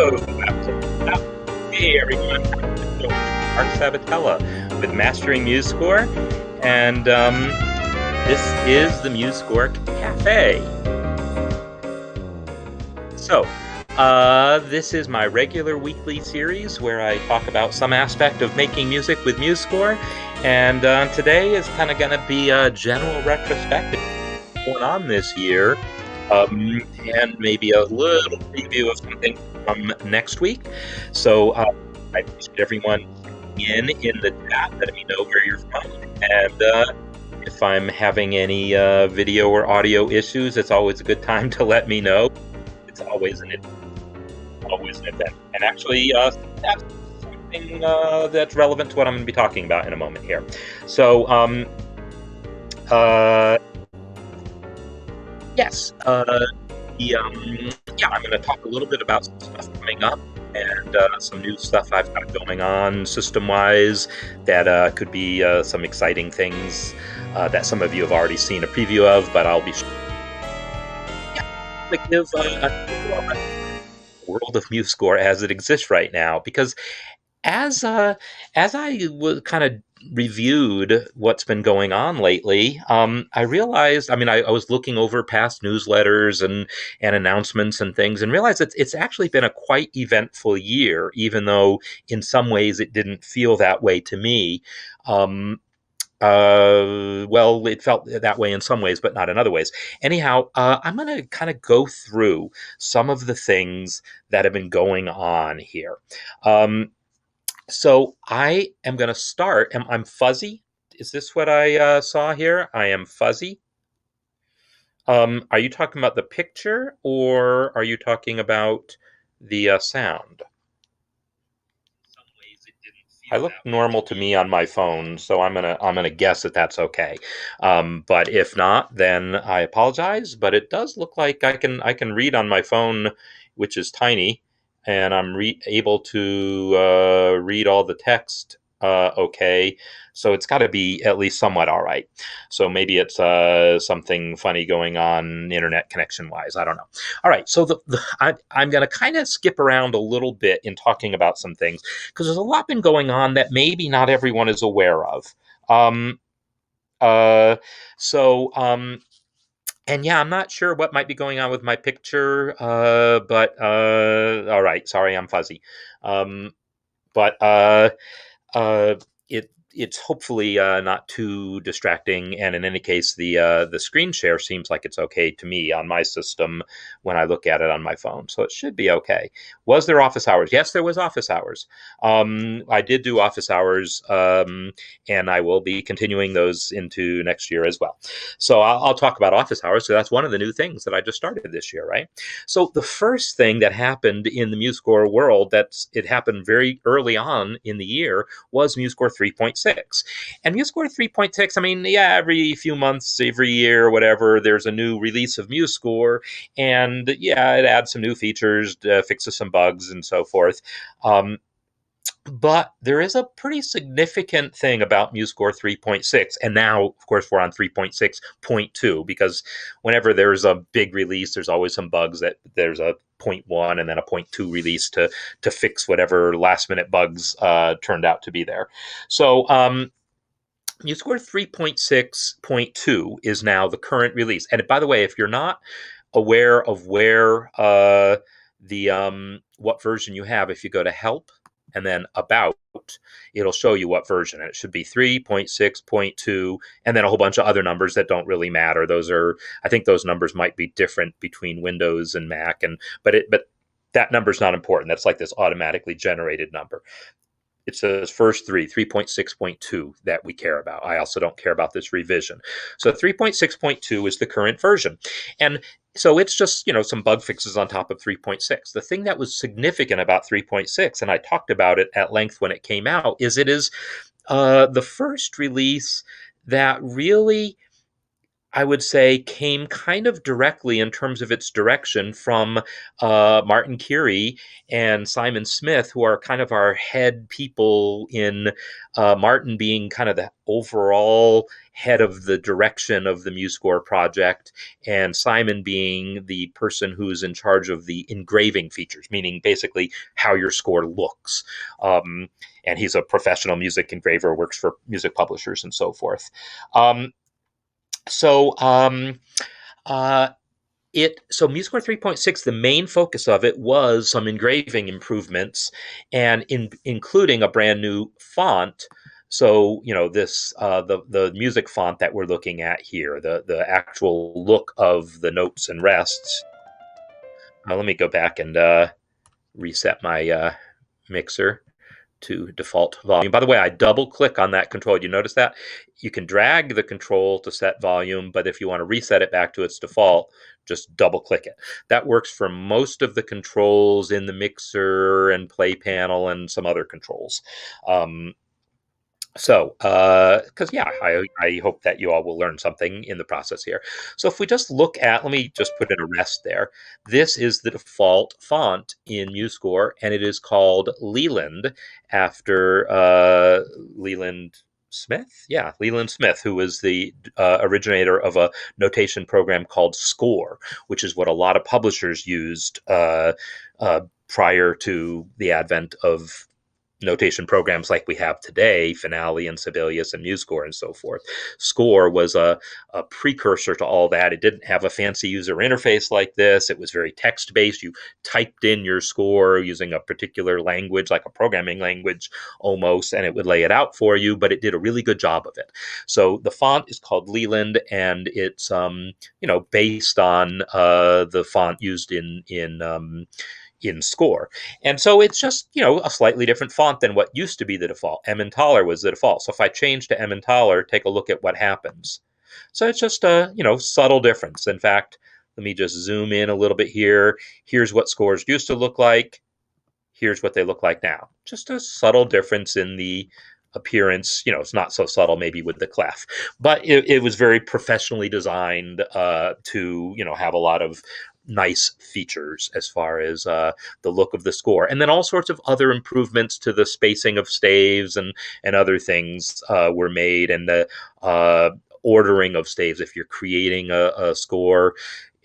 Hey everyone, Marc Sabatella with Mastering MuseScore, and this is the MuseScore Café. So, this is my regular weekly series where I talk about some aspect of making music with MuseScore, and today is kind of going to be a general retrospective going on this year, and maybe a little preview of something from next week. So I appreciate everyone in the chat letting me know where you're from, and if I'm having any video or audio issues, it's always a good time to let me know. It's always an event, and actually that's something that's relevant to what I'm going to be talking about in a moment here. So yes, I'm going to talk a little bit about some stuff coming up and some new stuff I've got going on system-wise that could be some exciting things that some of you have already seen a preview of, but I'll be sure to give a world of MuseScore as it exists right now, because as I was kind of reviewed what's been going on lately, I realized, I was looking over past newsletters and announcements and things, and realized it's actually been a quite eventful year, even though in some ways it didn't feel that way to me. Well, it felt that way in some ways, but not in other ways. Anyhow, I'm going to kind of go through some of the things that have been going on here. So I am going to start. I'm fuzzy. Is this what I saw here? I am fuzzy. Are you talking about the picture, or are you talking about the sound? I look normal to me on my phone, so I'm gonna guess that that's okay. But if not, then I apologize. But it does look like I can read on my phone, which is tiny, and I'm able to read all the text okay. So it's got to be at least somewhat all right. So maybe it's something funny going on internet connection wise. I don't know. All right. So I'm going to kind of skip around a little bit in talking about some things, because there's a lot been going on that maybe not everyone is aware of. Uh, so, and yeah, I'm not sure what might be going on with my picture, but all right. Sorry, I'm fuzzy. But it's hopefully not too distracting, and in any case, the screen share seems like it's okay to me on my system when I look at it on my phone, so it should be okay. Was there office hours? Yes, there was office hours. I did do office hours, and I will be continuing those into next year as well. So I'll talk about office hours. So that's one of the new things that I just started this year, right? So the first thing that happened in the MuseScore world, it happened very early on in the year, was MuseScore 3.6. And MuseScore 3.6, every few months, every year, whatever, there's a new release of MuseScore, and it adds some new features, fixes some bugs, and so forth. But there is a pretty significant thing about MuseScore 3.6, and now, of course, we're on 3.6.2, because whenever there's a big release, there's always some bugs that there's a 0.1 and then a 0.2 release to fix whatever last-minute bugs turned out to be there. So MuseScore 3.6.2 is now the current release. And by the way, if you're not aware of where what version you have, if you go to Help and then About, it'll show you what version. And it should be 3.6.2, and then a whole bunch of other numbers that don't really matter. I think those numbers might be different between Windows and Mac, but that number's not important. That's like this automatically generated number. It says first 3.6.2 that we care about. I also don't care about this revision. So 3.6.2 is the current version. And so it's just, some bug fixes on top of 3.6. The thing that was significant about 3.6, and I talked about it at length when it came out, is it is the first release that really I would say, came kind of directly in terms of its direction from Martin Curie and Simon Smith, who are kind of our head people in Martin being kind of the overall head of the direction of the MuseScore project, and Simon being the person who's in charge of the engraving features, meaning basically how your score looks. And he's a professional music engraver, works for music publishers and so forth. Um, so uh, so MuseScore 3.6, the main focus of it was some engraving improvements, and including a brand new font. So this the music font that we're looking at here, the actual look of the notes and rests. Let me go back and reset my mixer to default volume. By the way, I double click on that control. You notice that? You can drag the control to set volume, but if you want to reset it back to its default, just double click it. That works for most of the controls in the mixer and play panel and some other controls. Because I hope that you all will learn something in the process here. So if we just look at, let me just put in a rest there. This is the default font in MuseScore, and it is called Leland after Leland Smith? Yeah, Leland Smith, who was the originator of a notation program called Score, which is what a lot of publishers used prior to the advent of notation programs like we have today, Finale and Sibelius and MuseScore and so forth. Score was a precursor to all that. It didn't have a fancy user interface like this. It was very text-based. You typed in your score using a particular language, like a programming language almost, and it would lay it out for you, but it did a really good job of it. So the font is called Leland, and it's based on the font used in Score. And so it's just, a slightly different font than what used to be the default. Emmentaler was the default. So if I change to Emmentaler, take a look at what happens. So it's just a, subtle difference. In fact, let me just zoom in a little bit here. Here's what scores used to look like. Here's what they look like now. Just a subtle difference in the appearance. It's not so subtle maybe with the clef, but it was very professionally designed to, have a lot of nice features as far as the look of the score, and then all sorts of other improvements to the spacing of staves and other things were made, and the ordering of staves. If you're creating a score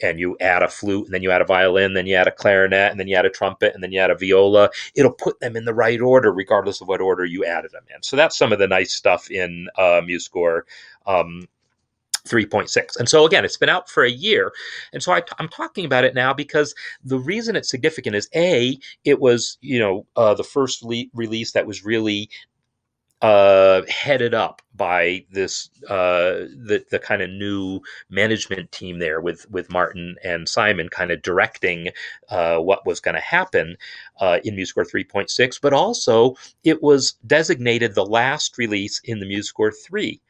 and you add a flute, and then you add a violin, then you add a clarinet, and then you add a trumpet, and then you add a viola, it'll put them in the right order regardless of what order you added them in. So that's some of the nice stuff in MuseScore 3.6. And so again, it's been out for a year. And so I'm talking about it now because the reason it's significant is it was, the first release that was really headed up by this the kind of new management team there with Martin and Simon kind of directing what was going to happen in MuseScore 3.6, but also it was designated the last release in the MuseScore 3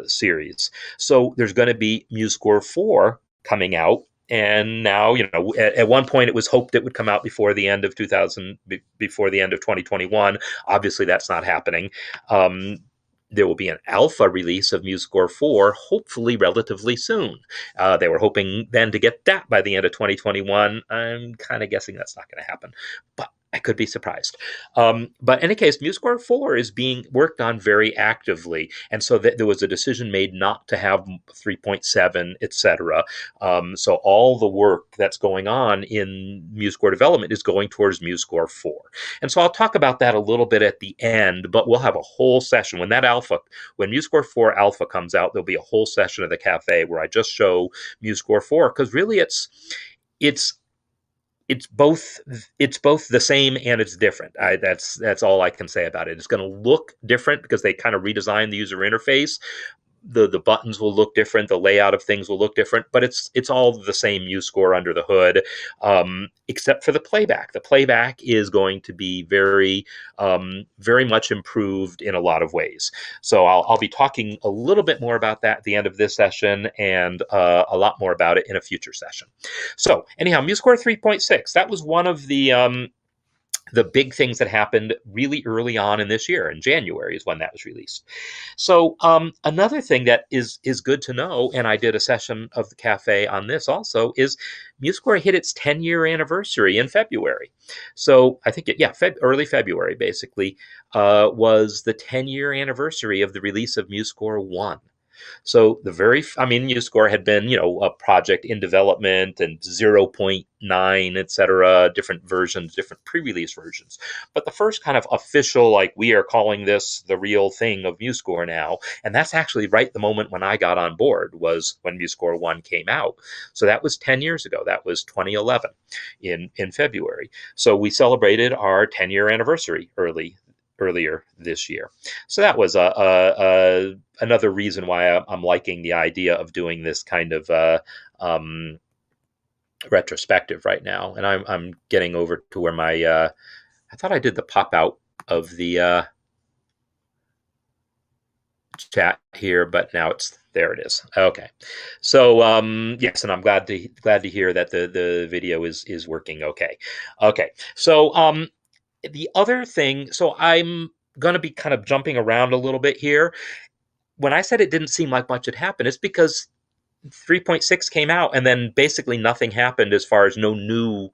series. So there's going to be MuseScore 4 coming out. And now, at one point it was hoped it would come out before the end of 2021. Obviously, that's not happening. There will be an alpha release of MuseScore 4, hopefully relatively soon. They were hoping then to get that by the end of 2021. I'm kind of guessing that's not going to happen, but I could be surprised. But in any case, MuseScore 4 is being worked on very actively. And so there was a decision made not to have 3.7, etc. So all the work that's going on in MuseScore development is going towards MuseScore 4. And so I'll talk about that a little bit at the end, but we'll have a whole session. When MuseScore 4 Alpha comes out, there'll be a whole session of the cafe where I just show MuseScore 4, because really it's both the same and it's different. That's all I can say about it. It's going to look different because they kind of redesigned the user interface. The buttons will look different, the layout of things will look different, but it's all the same MuseScore under the hood, except for the playback. The playback is going to be very much improved in a lot of ways. So I'll be talking a little bit more about that at the end of this session, and a lot more about it in a future session. So anyhow, MuseScore 3.6, that was one of the the big things that happened really early on in this year. In January is when that was released. So another thing that is good to know, and I did a session of the cafe on this also, is MuseScore hit its 10-year anniversary in February. So I think early February basically was the 10-year anniversary of the release of MuseScore 1. So MuseScore had been, a project in development and 0.9, etc., different versions, different pre-release versions. But the first kind of official, like, we are calling this the real thing of MuseScore now, and that's actually right the moment when I got on board, was when MuseScore 1 came out. So that was 10 years ago. That was 2011 in February. So we celebrated our 10-year anniversary earlier this year. So that was another reason why I'm liking the idea of doing this kind of retrospective right now. And I'm getting over to where my I thought I did the pop out of the chat here, but now there it is. Okay. So yes, and I'm glad to hear that the video is working okay. Okay. So the other thing, so I'm going to be kind of jumping around a little bit here. When I said it didn't seem like much had happened, it's because 3.6 came out and then basically nothing happened as far as no new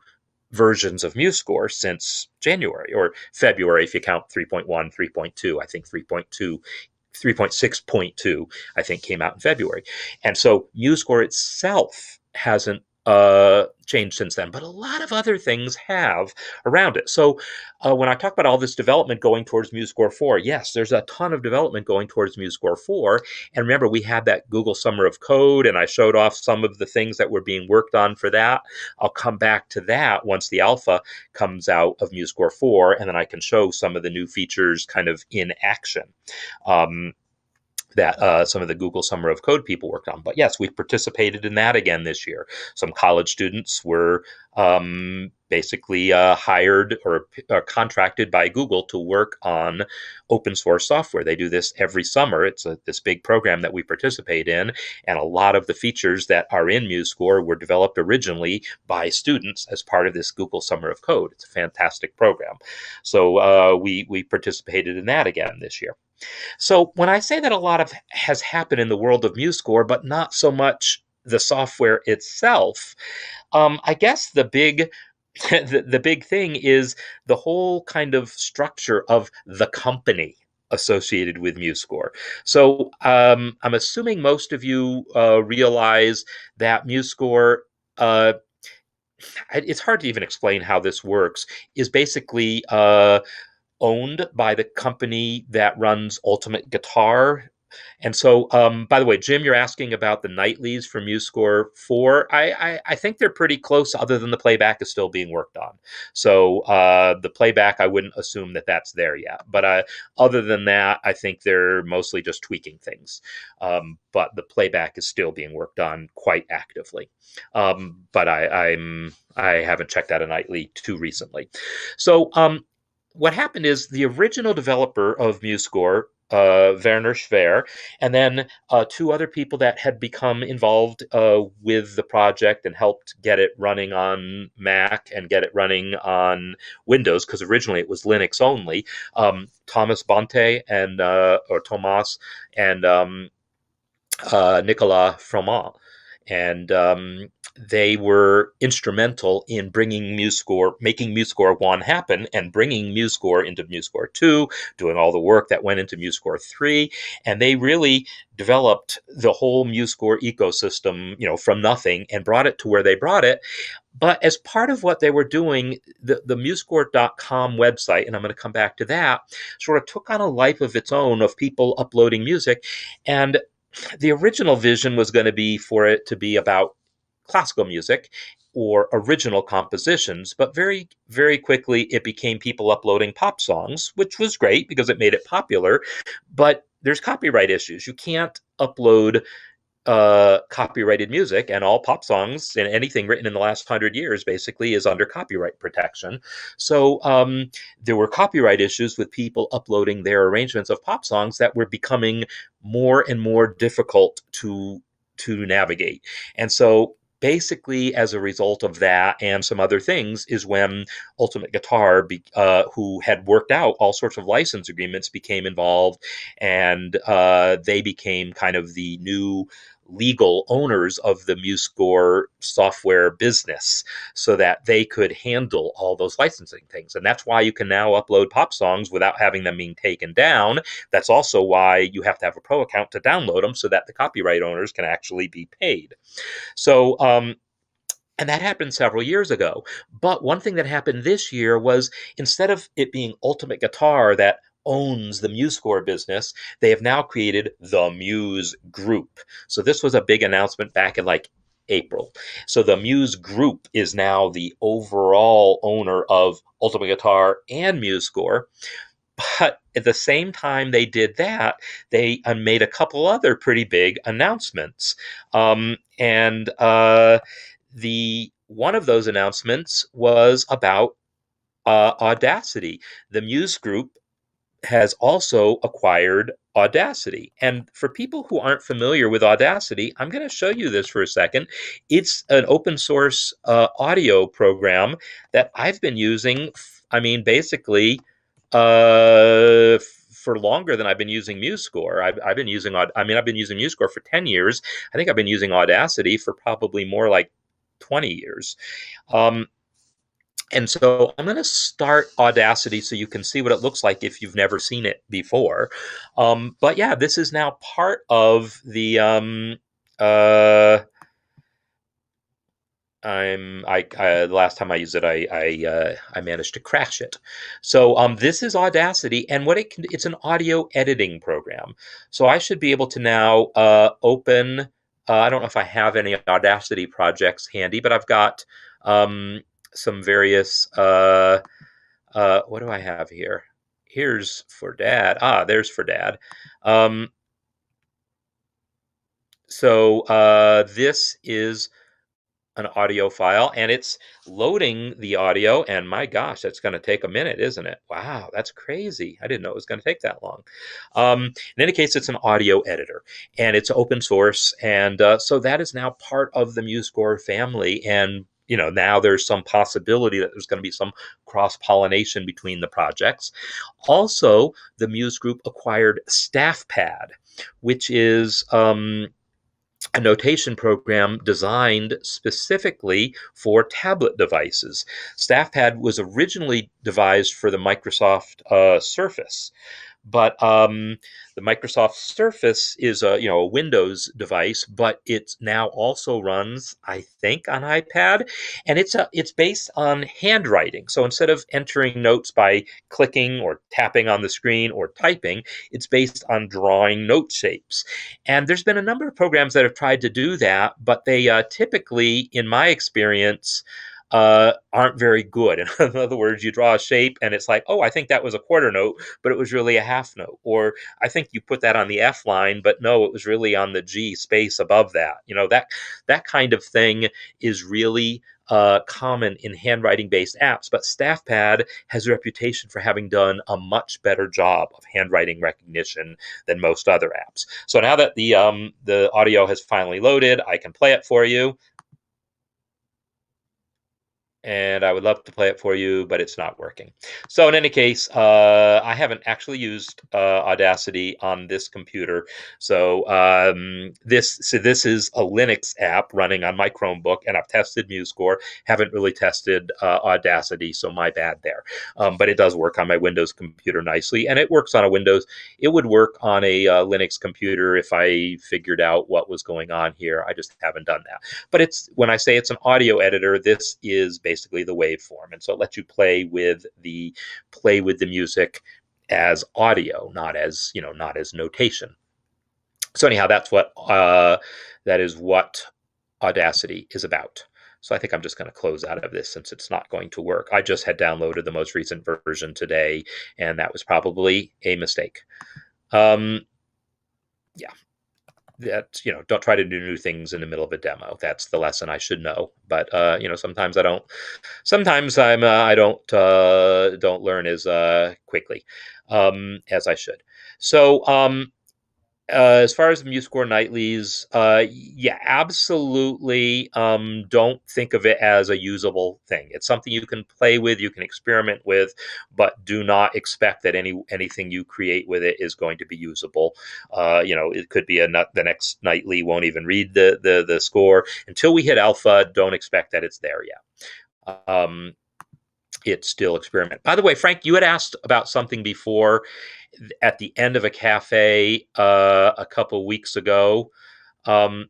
versions of MuseScore since January or February, if you count 3.1, 3.2. I think 3.6.2, I think, came out in February. And so MuseScore itself hasn't changed since then, but a lot of other things have around it. So when I talk about all this development going towards MuseScore 4, yes, there's a ton of development going towards MuseScore 4. And remember, we had that Google Summer of Code, and I showed off some of the things that were being worked on for that. I'll come back to that once the alpha comes out of MuseScore 4, and then I can show some of the new features kind of in action. That some of the Google Summer of Code people worked on. But yes, we participated in that again this year. Some college students were basically hired or contracted by Google to work on open source software. They do this every summer. It's this big program that we participate in, and a lot of the features that are in MuseScore were developed originally by students as part of this Google Summer of Code. It's a fantastic program. So we participated in that again this year. So when I say that a lot has happened in the world of MuseScore, but not so much the software itself, I guess the big the big thing is the whole kind of structure of the company associated with MuseScore. So I'm assuming most of you realize that MuseScore, it's hard to even explain how this works, is basically owned by the company that runs Ultimate Guitar. And so, by the way, Jim, you're asking about the nightlies for MuseScore 4. I think they're pretty close, other than the playback is still being worked on. So the playback, I wouldn't assume that that's there yet. But other than that, I think they're mostly just tweaking things. But the playback is still being worked on quite actively. But I haven't checked out a nightly too recently. So what happened is the original developer of MuseScore, Werner Schwer, and then two other people that had become involved with the project and helped get it running on Mac and get it running on Windows, because originally it was Linux only. Thomas Bonte and Nicolas Froment. And they were instrumental in making MuseScore 1 happen and bringing MuseScore into MuseScore 2, doing all the work that went into MuseScore 3. And they really developed the whole MuseScore ecosystem, from nothing, and brought it to where they brought it. But as part of what they were doing, the MuseScore.com website, and I'm going to come back to that, sort of took on a life of its own of people uploading music. And the original vision was going to be for it to be about classical music or original compositions, but very, very quickly it became people uploading pop songs, which was great because it made it popular, but there's copyright issues. You can't upload copyrighted music, and all pop songs and anything written in the last 100 years basically is under copyright protection. So there were copyright issues with people uploading their arrangements of pop songs that were becoming more and more difficult to navigate. And so basically, as a result of that and some other things, is when Ultimate Guitar, who had worked out all sorts of license agreements, became involved, and they became kind of the new legal owners of the MuseScore software business, so that they could handle all those licensing things. And that's why you can now upload pop songs without having them being taken down. That's also why you have to have a pro account to download them, so that the copyright owners can actually be paid. So, and that happened several years ago. But one thing that happened this year was, instead of it being Ultimate Guitar that owns the MuseScore business, they have now created the Muse Group. So this was a big announcement back in like April. So the Muse Group is now the overall owner of Ultimate Guitar and MuseScore. But at the same time they did that, they made a couple other pretty big announcements. And the one of those announcements was about Audacity. The Muse Group has also acquired Audacity. And for people who aren't familiar with Audacity, I'm going to show you this for a second. It's an open source audio program that I've been using. I mean, basically, for longer than I've been using MuseScore. I've been using, I've been using MuseScore for 10 years. I think I've been using Audacity for probably more like 20 years. Um, and so I'm going to start Audacity so you can see what it looks like if you've never seen it before. But yeah, this is now part of the the last time I used it, I managed to crash it. So this is Audacity, and it's an audio editing program. So I should be able to now open. I don't know if I have any Audacity projects handy, but I've got some various. What do I have here? Here's for Dad. There's for Dad. So this is an audio file, and it's loading the audio, and my gosh, that's going to take a minute, isn't it? Wow, that's crazy. I didn't know it was going to take that long. In any case, it's an audio editor, and it's open source, and so that is now part of the MuseScore family. And now there's some possibility that there's going to be some cross-pollination between the projects. Also, the Muse Group acquired StaffPad, which is a notation program designed specifically for tablet devices. StaffPad was originally devised for the Microsoft Surface, but the Microsoft Surface is a Windows device, but it now also runs, I think, on iPad, and it's based on handwriting. So instead of entering notes by clicking or tapping on the screen or typing, it's based on drawing note shapes. And there's been a number of programs that have tried to do that, but they typically, in my experience, aren't very good. In other words, you draw a shape and it's like, oh, I think that was a quarter note, but it was really a half note. Or I think you put that on the F line, but no, it was really on the G space above that. That kind of thing is really common in handwriting-based apps, but StaffPad has a reputation for having done a much better job of handwriting recognition than most other apps. So now that the audio has finally loaded, I can play it for you. And I would love to play it for you, but it's not working. So in any case, I haven't actually used Audacity on this computer. So this is a Linux app running on my Chromebook, and I've tested MuseScore. Haven't really tested Audacity, so my bad there. But it does work on my Windows computer nicely, and it works on a Windows. It would work on a Linux computer if I figured out what was going on here. I just haven't done that. But when I say it's an audio editor, this is basically the waveform, and so it lets you play with the music as audio, not as notation. So anyhow, that is what Audacity is about. So I think I'm just going to close out of this since it's not going to work. I just had downloaded the most recent version today, and that was probably a mistake. Yeah. That don't try to do new things in the middle of a demo. That's the lesson I should know. But sometimes I don't. Sometimes I don't learn as quickly as I should. So As far as the MuseScore nightlies, yeah, absolutely. Don't think of it as a usable thing. It's something you can play with, you can experiment with, but do not expect that anything you create with it is going to be usable. It could be the next nightly won't even read the score until we hit alpha. Don't expect that it's there yet. It's still experiment. By the way, Frank, you had asked about something before at the end of a cafe a couple weeks ago, um,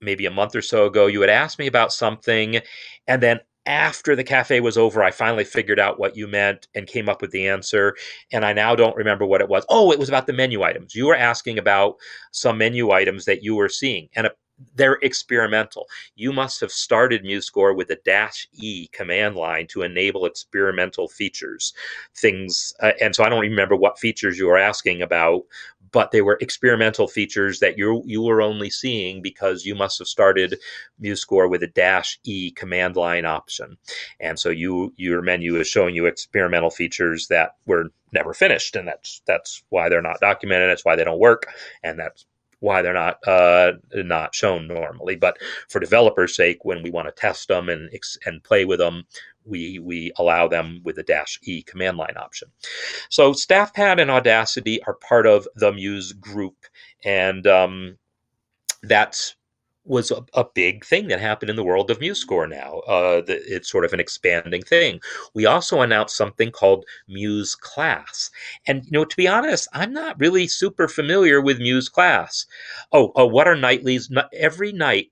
maybe a month or so ago. You had asked me about something, and then after the cafe was over, I finally figured out what you meant and came up with the answer. And I now don't remember what it was. Oh, it was about the menu items. You were asking about some menu items that you were seeing, and they're experimental. You must have started MuseScore with a -E command line to enable experimental features, things. And so I don't remember what features you were asking about, but they were experimental features that you were only seeing because you must have started MuseScore with a -E command line option, and so your menu is showing you experimental features that were never finished, and that's why they're not documented. That's why they don't work, and that's why they're not shown normally. But for developers' sake, when we want to test them and play with them, we allow them with the -E command line option. So StaffPad and Audacity are part of the Muse Group, and that was a big thing that happened in the world of MuseScore now. It's sort of an expanding thing. We also announced something called Muse Class. And, to be honest, I'm not really super familiar with Muse Class. What are nightlies? Every night,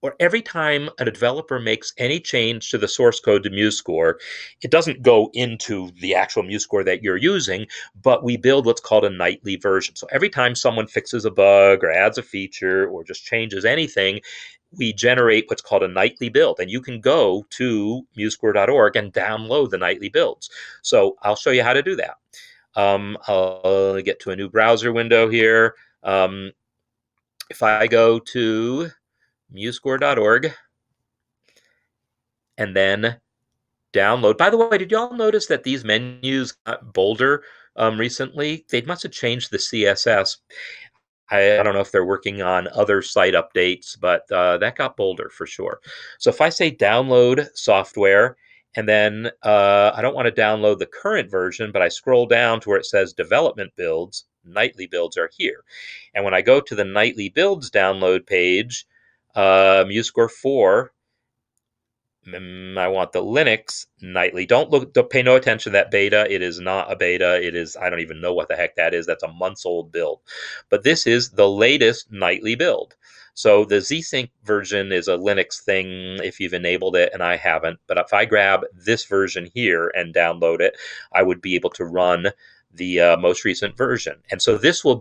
or every time a developer makes any change to the source code to MuseScore, it doesn't go into the actual MuseScore that you're using, but we build what's called a nightly version. So every time someone fixes a bug or adds a feature or just changes anything, we generate what's called a nightly build. And you can go to musescore.org and download the nightly builds. So I'll show you how to do that. I'll get to a new browser window here. If I go to musescore.org and then download. By the way, did y'all notice that these menus got bolder recently? They must have changed the CSS. I don't know if they're working on other site updates, but that got bolder for sure. So if I say download software, and then I don't want to download the current version, but I scroll down to where it says development builds, nightly builds are here. And when I go to the nightly builds download page, MuseScore 4, I want the Linux nightly. Don't pay no attention to that beta. It is not a beta. It is, I don't even know what the heck that is. That's a months old build. But this is the latest nightly build. So the ZSync version is a Linux thing if you've enabled it, and I haven't. But if I grab this version here and download it, I would be able to run the most recent version. And so this will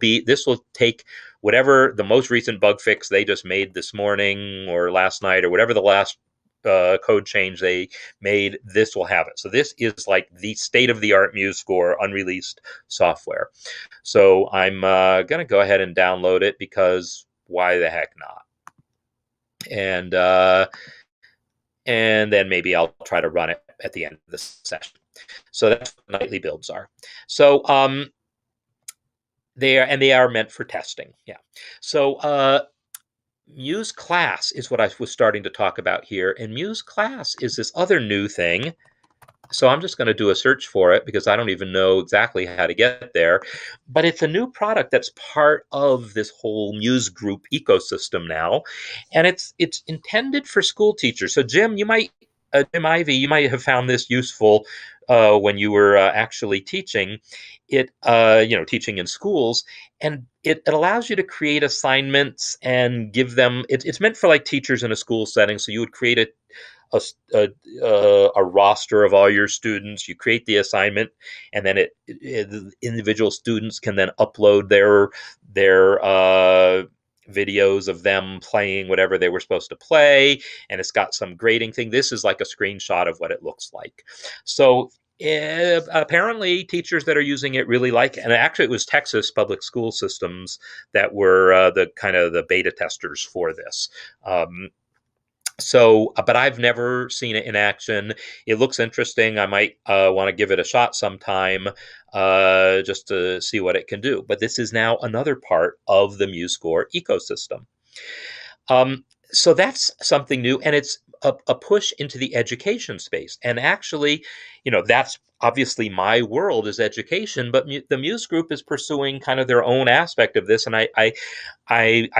take whatever the most recent bug fix they just made this morning or last night or whatever the last code change they made, this will have it. So this is like the state-of-the-art MuseScore unreleased software. So I'm going to go ahead and download it because why the heck not? And then maybe I'll try to run it at the end of the session. So that's what nightly builds are. So they are meant for testing. Yeah. So Muse Class is what I was starting to talk about here. And Muse Class is this other new thing. So I'm just going to do a search for it because I don't even know exactly how to get there. But it's a new product that's part of this whole Muse Group ecosystem now. And it's intended for school teachers. So Jim, Jim Ivey, you might have found this useful when you were actually teaching it, teaching in schools, and it allows you to create assignments and give them. It's meant for like teachers in a school setting. So you would create a roster of all your students. You create the assignment, and then individual students can then upload their videos of them playing whatever they were supposed to play, and it's got some grading thing. This is like a screenshot of what it looks like. So apparently teachers that are using it really like it. And actually it was Texas public school systems that were the kind of the beta testers for this. So, but I've never seen it in action. It looks interesting. I might want to give it a shot sometime, just to see what it can do. But this is now another part of the MuseScore ecosystem. So that's something new, and it's a push into the education space. And actually, that's obviously my world is education, but the Muse Group is pursuing kind of their own aspect of this, and I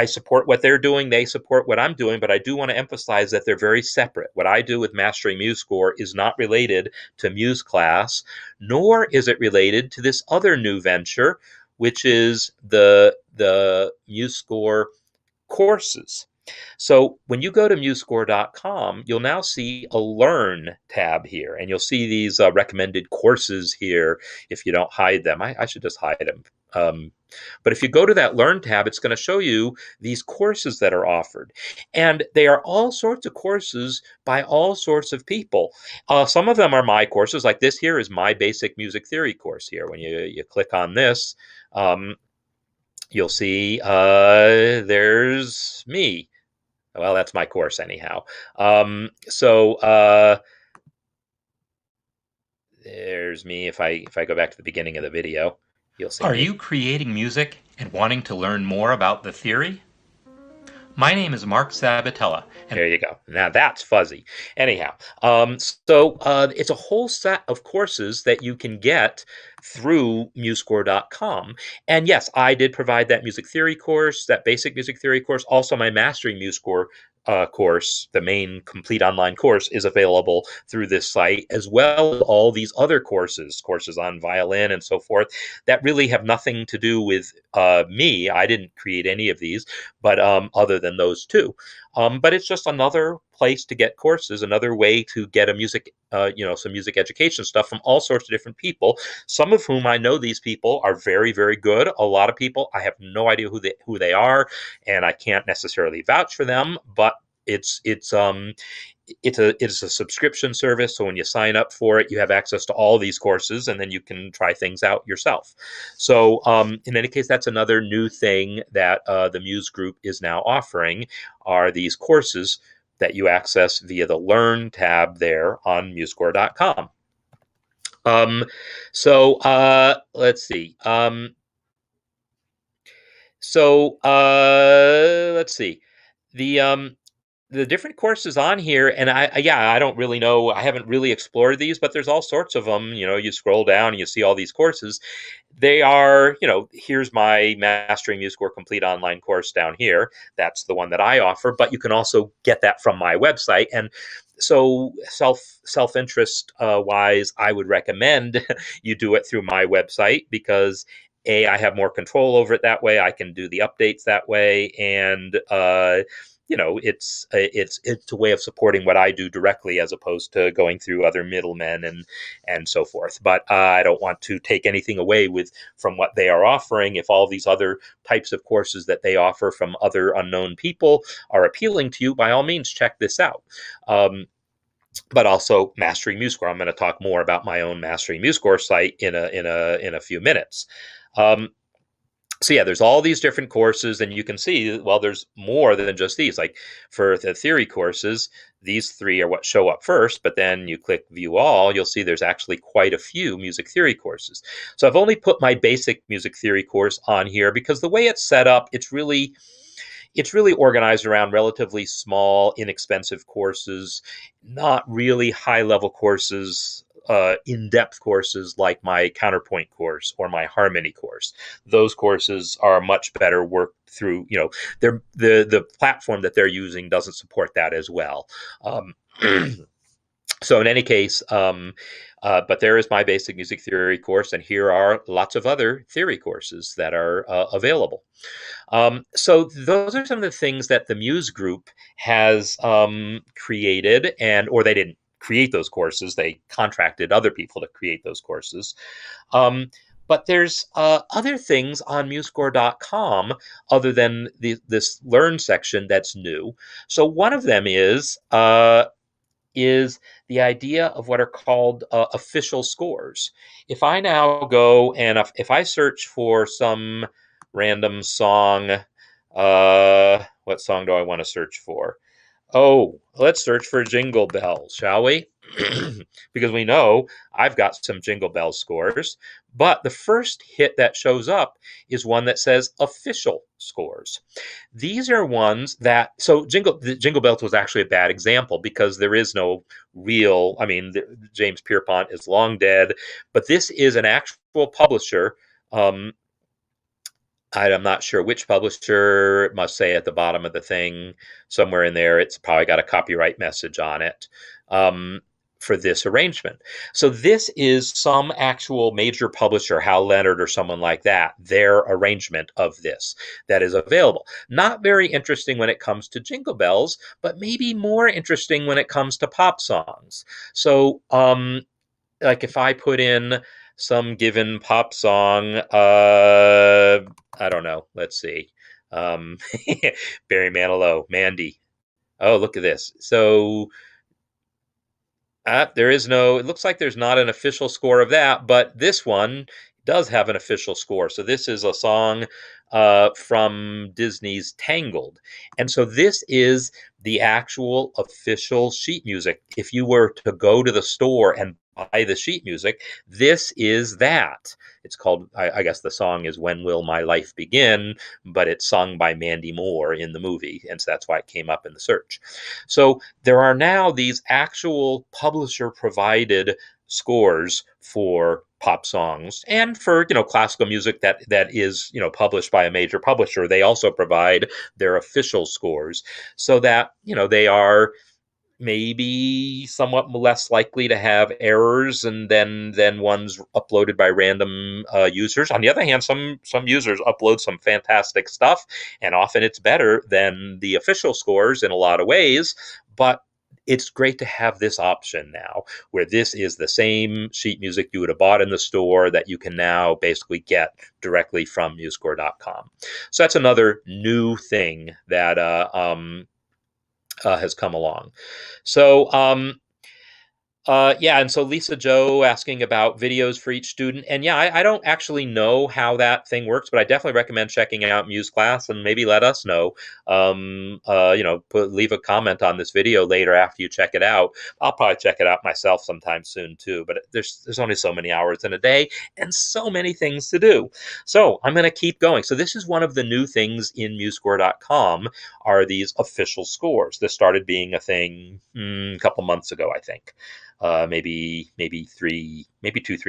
support what they're doing. They support what I'm doing, but I do want to emphasize that they're very separate. What I do with Mastering MuseScore is not related to Muse Class, nor is it related to this other new venture, which is the MuseScore courses. So when you go to MuseScore.com, you'll now see a Learn tab here, and you'll see these recommended courses here if you don't hide them. I should just hide them. But if you go to that Learn tab, it's going to show you these courses that are offered. And they are all sorts of courses by all sorts of people. Some of them are my courses, like this here is my basic music theory course here. When you click on this, you'll see there's me. Well, that's my course anyhow. So there's me. If I go back to the beginning of the video, you'll see. Are you creating music and wanting to learn more about the theory? My name is Marc Sabatella. And there you go. Now that's fuzzy. Anyhow, it's a whole set of courses that you can get through MuseScore.com. And yes, I did provide that music theory course, that basic music theory course. Also, my Mastering MuseScore course, the main complete online course, is available through this site, as well as all these other courses on violin and so forth, that really have nothing to do with me. I didn't create any of these, but other than those two. But it's just another place to get courses, another way to get a music, some music education stuff from all sorts of different people. Some of whom I know these people are very, very good. A lot of people I have no idea who they are, and I can't necessarily vouch for them. But it's a subscription service, so when you sign up for it, you have access to all these courses, and then you can try things out yourself. So in any case, that's another new thing that the Muse Group is now offering, are these courses that you access via the Learn tab there on MuseScore.com. Let's see. Let's see. The different courses on here, and I don't really know. I haven't really explored these, but there's all sorts of them. You scroll down and you see all these courses. They are, here's my Mastering MuseScore Complete online course down here. That's the one that I offer, but you can also get that from my website. And so self-interest wise, I would recommend you do it through my website, because I have more control over it that way. I can do the updates that way, and it's a way of supporting what I do directly, as opposed to going through other middlemen and so forth. But I don't want to take anything away from what they are offering. If all these other types of courses that they offer from other unknown people are appealing to you, by all means, check this out. But also Mastering MuseScore. I'm going to talk more about my own Mastering MuseScore site in a few minutes. So yeah, there's all these different courses, and you can see, well, there's more than just these. Like for the theory courses, these three are what show up first, but then you click view all, you'll see there's actually quite a few music theory courses. So I've only put my basic music theory course on here because the way it's set up, it's really organized around relatively small, inexpensive courses, not really high-level courses, in-depth courses like my counterpoint course or my harmony course. Those courses are much better worked through. The platform that they're using doesn't support that as well. So in any case, but there is my basic music theory course, and here are lots of other theory courses that are available. So those are some of the things that the Muse Group has created, or they didn't create those courses. They contracted other people to create those courses. But there's other things on MuseScore.com other than this Learn section that's new. So one of them is the idea of what are called official scores. If I now go and if I search for some random song, what song do I want to search for? Oh, let's search for Jingle Bells, shall we? Because we know I've got some Jingle Bells scores, but the first hit that shows up is one that says official scores. These are ones that Jingle Bells was actually a bad example because there is no real. I mean, James Pierpont is long dead, but this is an actual publisher. Um, I'm not sure which publisher. It must say at the bottom of the thing, somewhere in there, it's probably got a copyright message on it for this arrangement. So this is some actual major publisher, Hal Leonard or someone like that, their arrangement of this that is available. Not very interesting when it comes to Jingle Bells, but maybe more interesting when it comes to pop songs. So like if I put in some given pop song, I don't know. Let's see. Um, Barry Manilow, Mandy. Oh, look at this. So there is no, it looks like there's not an official score of that, but this one does have an official score. So this is a song from Disney's Tangled. And so this is the actual official sheet music. If you were to go to the store and buy the sheet music, this is that. It's called, I guess the song is When Will My Life Begin, but it's sung by Mandy Moore in the movie. And so that's why it came up in the search. So there are now these actual publisher provided scores for pop songs and for classical music that is published by a major publisher. They also provide their official scores so that they are maybe somewhat less likely to have errors and than ones uploaded by random users. On the other hand, some users upload some fantastic stuff, and often it's better than the official scores in a lot of ways. But it's great to have this option now, where this is the same sheet music you would have bought in the store that you can now basically get directly from MuseScore.com. So that's another new thing that has come along. So yeah, and so Lisa Joe asking about videos for each student, and yeah, I don't actually know how that thing works, but I definitely recommend checking out Muse Class and maybe let us know. Leave a comment on this video later after you check it out. I'll probably check it out myself sometime soon too. But there's only so many hours in a day and so many things to do, so I'm going to keep going. So this is one of the new things in MuseScore.com are these official scores. This started being a thing a couple months ago, I think. Maybe 2-3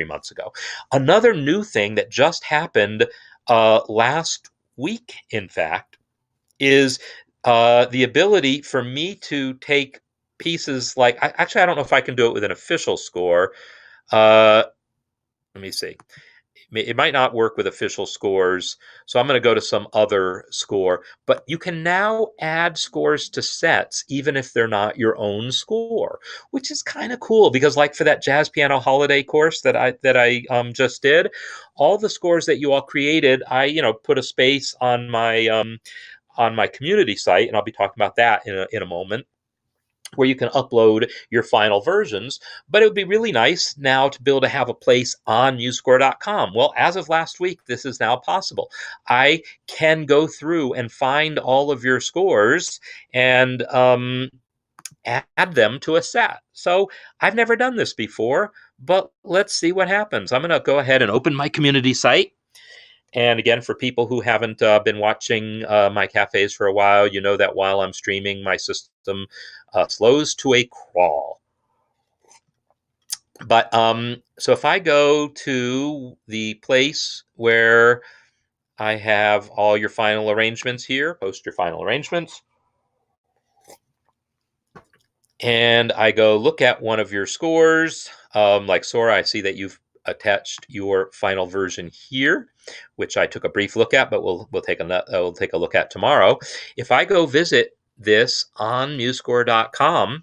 months ago. Another new thing that just happened last week, in fact, is the ability for me to take pieces like I don't know if I can do it with an official score. Let me see. It might not work with official scores, so I'm going to go to some other score. But you can now add scores to sets even if they're not your own score, which is kind of cool because, like for that jazz piano holiday course that I just did, all the scores that you all created, I put a space on my community site, and I'll be talking about that in a moment, where you can upload your final versions. But it would be really nice now to be able to have a place on MuseScore.com. Well, as of last week, this is now possible. I can go through and find all of your scores and add them to a set. So I've never done this before, but let's see what happens. I'm going to go ahead and open my community site. And again, for people who haven't been watching my cafes for a while, you know that while I'm streaming, my system slows to a crawl. But so if I go to the place where I have all your final arrangements here, post your final arrangements, and I go look at one of your scores, like Sora, I see that you've attached your final version here, which I took a brief look at, but we'll take a look at tomorrow. If I go visit this on MuseScore.com,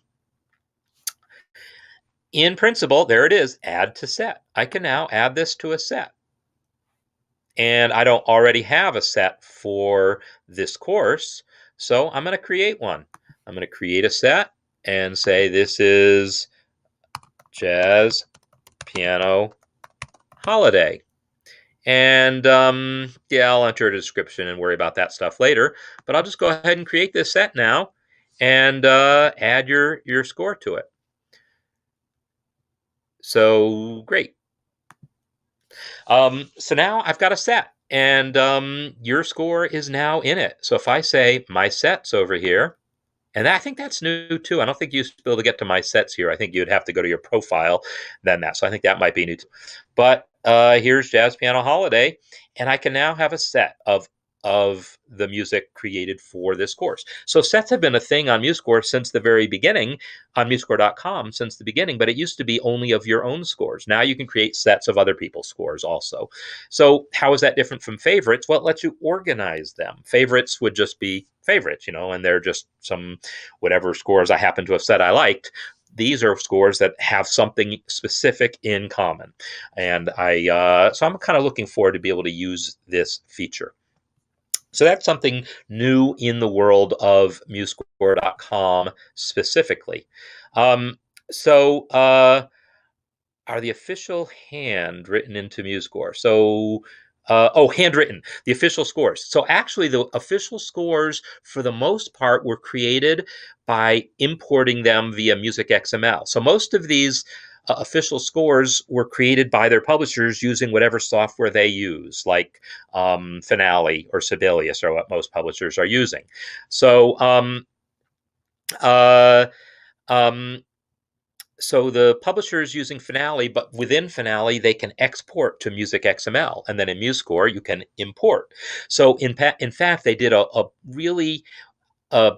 in principle, there it is, add to set. I can now add this to a set. And I don't already have a set for this course, so I'm going to create one. I'm going to create a set and say this is jazz piano holiday. And yeah, I'll enter a description and worry about that stuff later. But I'll just go ahead and create this set now. and add your score to it. So great. So now I've got a set, and your score is now in it. So if I say my set's over here, and I think that's new too. I don't think you used to be able to get to my sets here. I think you'd have to go to your profile, then that. So I think that might be new too. But here's Jazz Piano Holiday, and I can now have a set of the music created for this course. So sets have been a thing on MuseScore since the very beginning, on MuseScore.com since the beginning, but it used to be only of your own scores. Now you can create sets of other people's scores also. So how is that different from favorites? Well, it lets you organize them. Favorites would just be favorites, and they're just some whatever scores I happen to have said I liked. These are scores that have something specific in common, and so I'm kind of looking forward to be able to use this feature. So that's something new in the world of MuseScore.com specifically. So are the official handwritten into MuseScore? So handwritten, the official scores. So actually, the official scores, for the most part, were created by importing them via Music XML. So most of these official scores were created by their publishers using whatever software they use, like Finale or Sibelius, or what most publishers are using. So uh, um, so the publisher is using Finale, but within Finale, they can export to Music XML. And then in MuseScore, you can import. So in fact, they did a really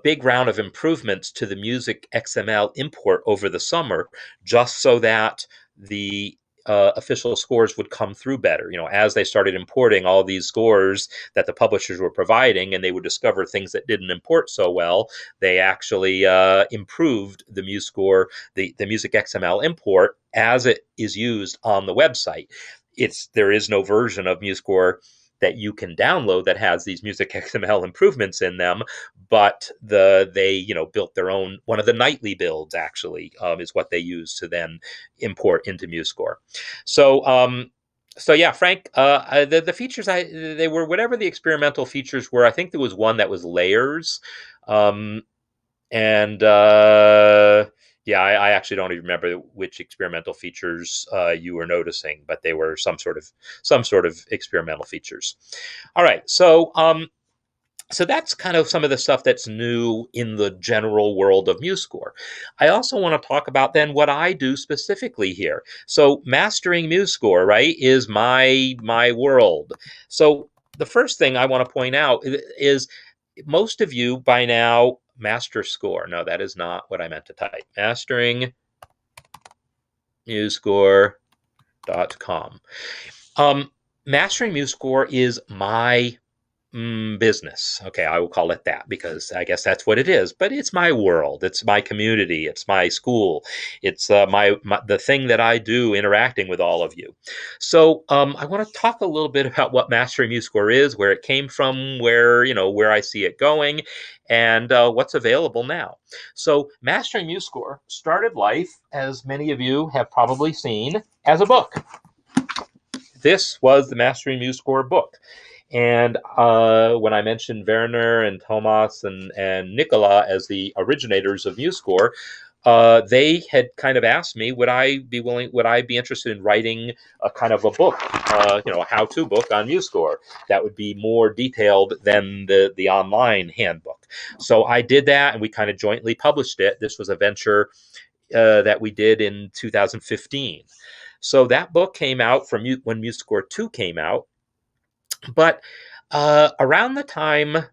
big round of improvements to the Music XML import over the summer, just so that the official scores would come through better. As they started importing all these scores that the publishers were providing, and they would discover things that didn't import so well, they actually improved the MuseScore, the Music XML import as it is used on the website. There is no version of MuseScore that you can download that has these Music XML improvements in them, but they built their own. One of the nightly builds actually is what they use to then import into MuseScore. So yeah, Frank, the features they were whatever the experimental features were. I think there was one that was layers, and yeah, I actually don't even remember which experimental features you were noticing, but they were some sort of experimental features. All right, so that's kind of some of the stuff that's new in the general world of MuseScore. I also want to talk about then what I do specifically here. So mastering MuseScore, right, is my world. So the first thing I want to point out is most of you by now master score. No, that is not what I meant to type. Mastering MuseScore.com. Mastering MuseScore is my business. Okay, I will call it that because I guess that's what it is. But it's my world. It's my community. It's my school. It's the thing that I do interacting with all of you. So I want to talk a little bit about what Mastering MuseScore is, where it came from, where I see it going, and what's available now. So Mastering MuseScore started life, as many of you have probably seen, as a book. This was the Mastering MuseScore book. And when I mentioned Werner and Thomas and Nicola as the originators of MuseScore, they had kind of asked me, would I be interested in writing a kind of a book, a how-to book on MuseScore that would be more detailed than the online handbook. So I did that, and we kind of jointly published it. This was a venture that we did in 2015. So that book came out when MuseScore 2 came out. But around the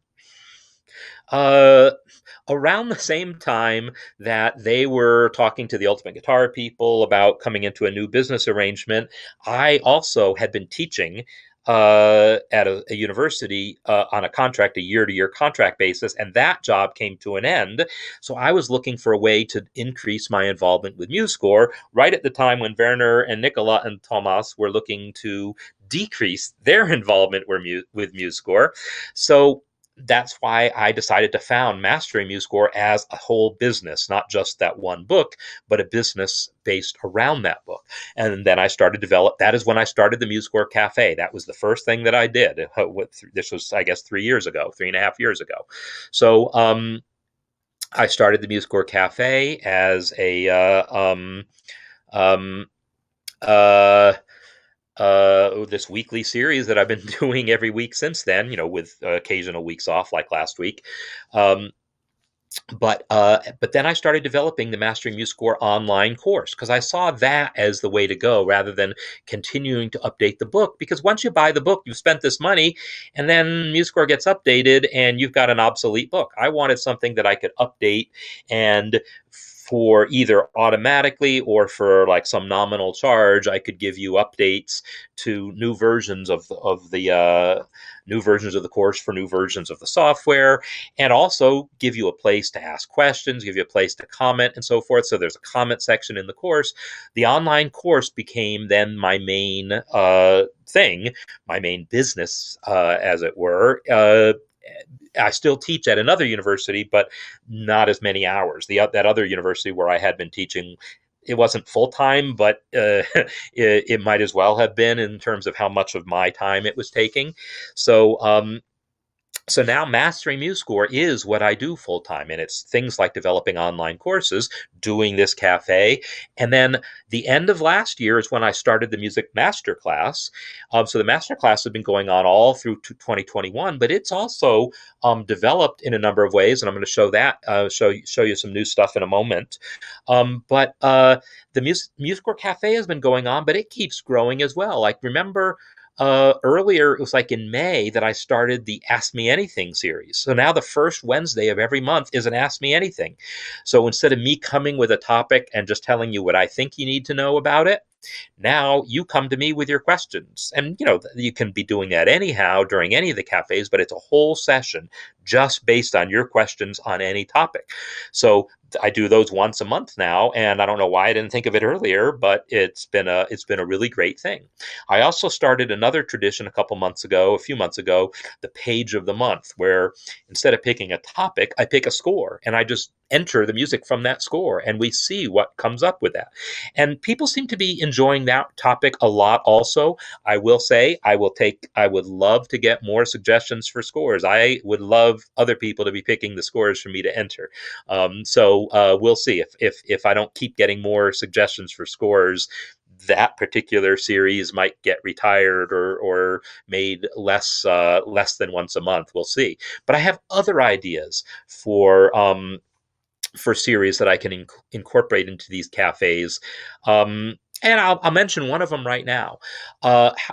same time that they were talking to the Ultimate Guitar people about coming into a new business arrangement, I also had been teaching at a university on a year-to-year contract basis, and that job came to an end. So I was looking for a way to increase my involvement with MuseScore right at the time when Werner and Nicola and Thomas were looking to decrease their involvement with MuseScore. So that's why I decided to found Mastering MuseScore as a whole business, not just that one book, but a business based around that book. And then I started that is when I started the MuseScore Café. That was the first thing that I did. This was, I guess, 3.5 years ago. So I started the MuseScore Cafe as a um, uh, this weekly series that I've been doing every week since then, with occasional weeks off like last week. Um, but then I started developing the Mastering MuseScore online course because I saw that as the way to go rather than continuing to update the book. Because once you buy the book, you've spent this money, and then MuseScore gets updated, and you've got an obsolete book. I wanted something that I could update and for either automatically or for like some nominal charge, I could give you updates to new versions of the new versions of the course for new versions of the software, and also give you a place to ask questions, give you a place to comment, and so forth. So there's a comment section in the course. The online course became then my main thing, my main business, as it were. I still teach at another university, but not as many hours. That other university where I had been teaching, it wasn't full time, but it might as well have been in terms of how much of my time it was taking. So now Mastering MuseScore is what I do full time, and it's things like developing online courses, doing this cafe, and then the end of last year is when I started the Music Master Class. So the Master Class has been going on all through 2021, but it's also developed in a number of ways, and I'm going to show that show you some new stuff in a moment. But the MuseScore Cafe has been going on, but it keeps growing as well. Like remember earlier, it was like in May that I started the Ask Me Anything series. So now the first Wednesday of every month is an Ask Me Anything. So instead of me coming with a topic and just telling you what I think you need to know about it, now you come to me with your questions. And, you can be doing that anyhow during any of the cafes, but it's a whole session just based on your questions on any topic. So I do those once a month now, and I don't know why I didn't think of it earlier, but it's been a really great thing. I also started another tradition a few months ago, the page of the month, where instead of picking a topic, I pick a score and I just enter the music from that score and we see what comes up with that. And people seem to be enjoying that topic a lot also. I will say I would love to get more suggestions for scores. I would love other people to be picking the scores for me to enter. So we'll see if I don't keep getting more suggestions for scores, that particular series might get retired or made less than once a month. We'll see. But I have other ideas for series that I can incorporate into these cafes. And I'll mention one of them right now.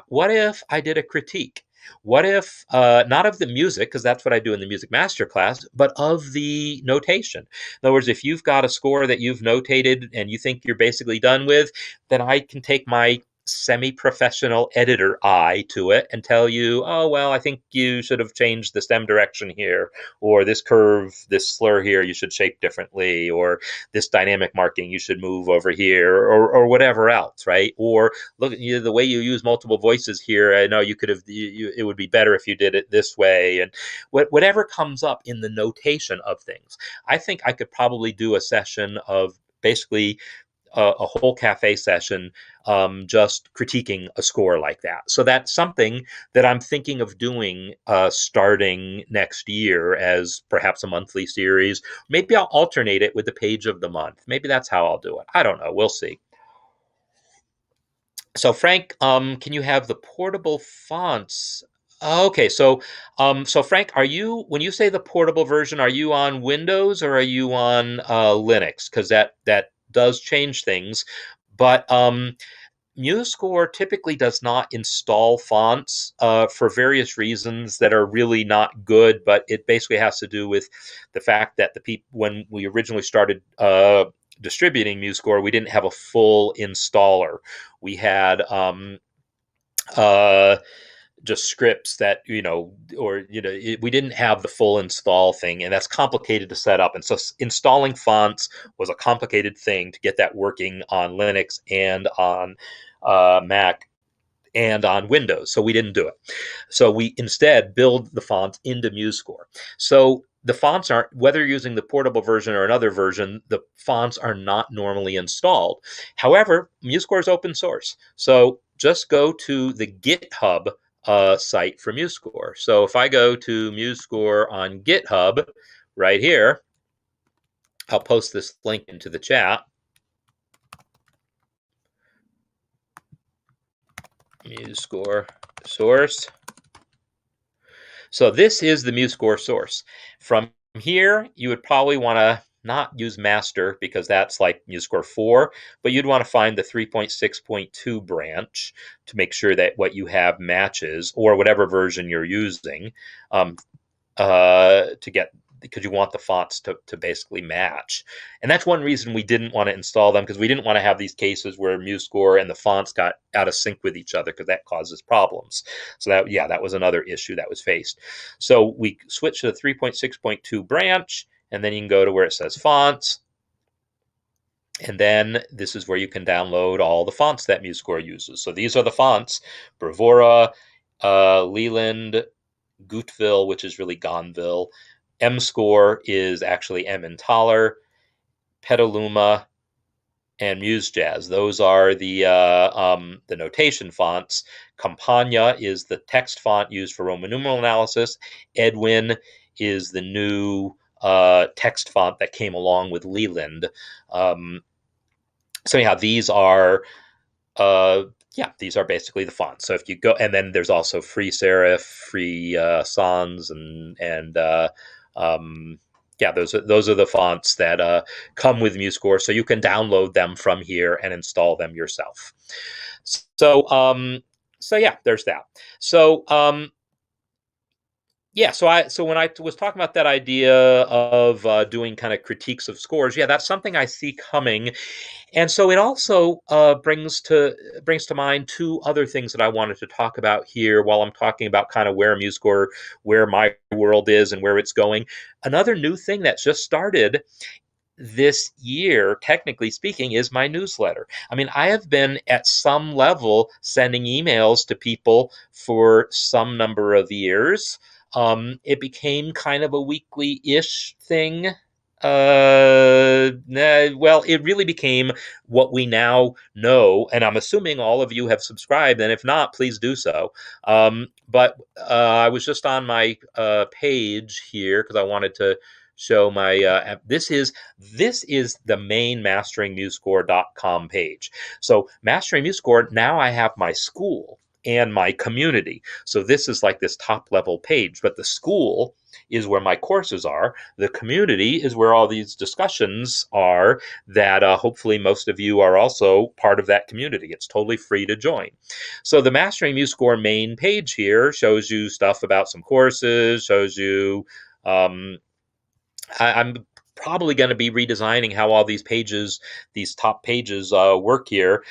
What if I did a critique? What if, not of the music, because that's what I do in the Music Master Class, but of the notation? In other words, if you've got a score that you've notated and you think you're basically done with, then I can take my semi-professional editor eye to it and tell you, oh, well, I think you should have changed the stem direction here, or this curve, this slur here, you should shape differently, or this dynamic marking, you should move over here, or whatever else, right? Or look, the way you use multiple voices here, I know you could have, it would be better if you did it this way, and whatever comes up in the notation of things. I think I could probably do a session of basically a whole cafe session just critiquing a score like that. So that's something that I'm thinking of doing starting next year as perhaps a monthly series. Maybe I'll alternate it with the page of the month. Maybe that's how I'll do it. I don't know. We'll see. So Frank, can you have the portable fonts? Okay, so Frank, when you say the portable version, are you on Windows or are you on Linux? Because that does change things. But MuseScore typically does not install fonts for various reasons that are really not good, but it basically has to do with the fact that when we originally started distributing MuseScore, we didn't have a full installer. We had uh, just scripts that we didn't have the full install thing, and that's complicated to set up. And so installing fonts was a complicated thing to get that working on Linux and on Mac and on Windows. So we didn't do it. So we instead build the fonts into MuseScore. So the fonts aren't, whether you're using the portable version or another version, the fonts are not normally installed. However, MuseScore is open source. So just go to the GitHub site for MuseScore. So if I go to MuseScore on GitHub right here, I'll post this link into the chat. MuseScore source. So this is the MuseScore source. From here, you would probably want to not use master because that's like MuseScore 4, but you'd want to find the 3.6.2 branch to make sure that what you have matches, or whatever version you're using, to get, because you want the fonts to basically match. And that's one reason we didn't want to install them, because we didn't want to have these cases where MuseScore and the fonts got out of sync with each other, because that causes problems. So that was another issue that was faced. So we switched to the 3.6.2 branch, and then you can go to where it says fonts. And then this is where you can download all the fonts that MuseScore uses. So these are the fonts: Bravura, Leland, Gutville, which is really Gonville. MScore is actually Emmentaler, Petaluma, and MuseJazz. Those are the notation fonts. Campagna is the text font used for Roman numeral analysis. Edwin is the new text font that came along with Leland. So anyhow, these are these are basically the fonts. So if you go, and then there's also free serif, free sans, and those are the fonts that come with MuseScore. So you can download them from here and install them yourself. So there's that. So so when I was talking about that idea of doing kind of critiques of scores, that's something I see coming. And so it also brings to mind two other things that I wanted to talk about here while I'm talking about kind of where MuseScore, where my world is and where it's going. Another new thing that's just started this year, technically speaking, is my newsletter. I mean, I have been at some level sending emails to people for some number of years. It became kind of a weekly-ish thing. Well, it really became what we now know, and I'm assuming all of you have subscribed, and if not, please do so. But I was just on my page here because I wanted to show my this is the main masteringmusescore.com page. So Mastering MuseScore, now I have my school and my community. So this is like this top level page, but the school is where my courses are. The community is where all these discussions are that hopefully most of you are also part of that community. It's totally free to join. So the Mastering MuseScore main page here shows you stuff about some courses, shows you I'm probably going to be redesigning how all these pages, these top pages work here.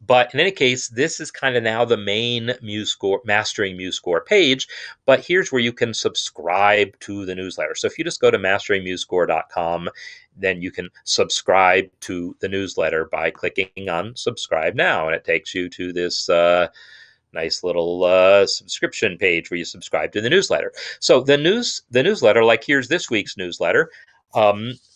But in any case, this is kind of now the main MuseScore, Mastering MuseScore page, but here's where you can subscribe to the newsletter. So if you just go to masteringmusescore.com, then you can subscribe to the newsletter by clicking on subscribe now, and it takes you to this nice little subscription page where you subscribe to the newsletter. So the newsletter, like here's this week's newsletter.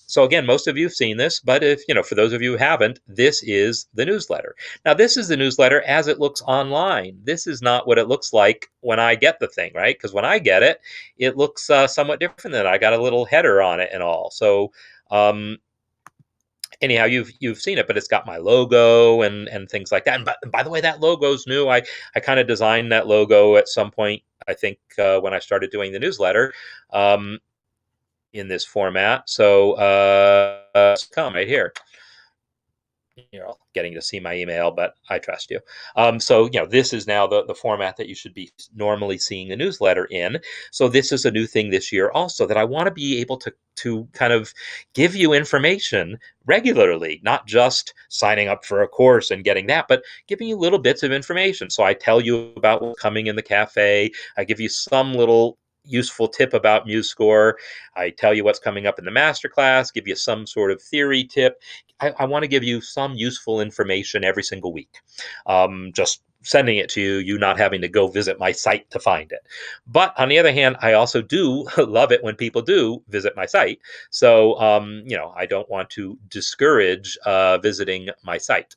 So again, most of you have seen this, but if for those of you who haven't, this is the newsletter. Now, this is the newsletter as it looks online. This is not what it looks like when I get the thing, right? Because when I get it, it looks somewhat different than I got a little header on it and all. So anyhow, you've seen it, but it's got my logo and things like that. And by the way, that logo's new. I kind of designed that logo at some point, I think, when I started doing the newsletter. In this format. So come right here. You're all getting to see my email, but I trust you. So this is now the format that you should be normally seeing the newsletter in. So this is a new thing this year also, that I want to be able to kind of give you information regularly, not just signing up for a course and getting that, but giving you little bits of information. So I tell you about what's coming in the cafe. I give you some little useful tip about MuseScore. I tell you what's coming up in the masterclass, give you some sort of theory tip. I want to give you some useful information every single week. Just sending it to you not having to go visit my site to find it. But on the other hand, I also do love it when people do visit my site. So, I don't want to discourage visiting my site.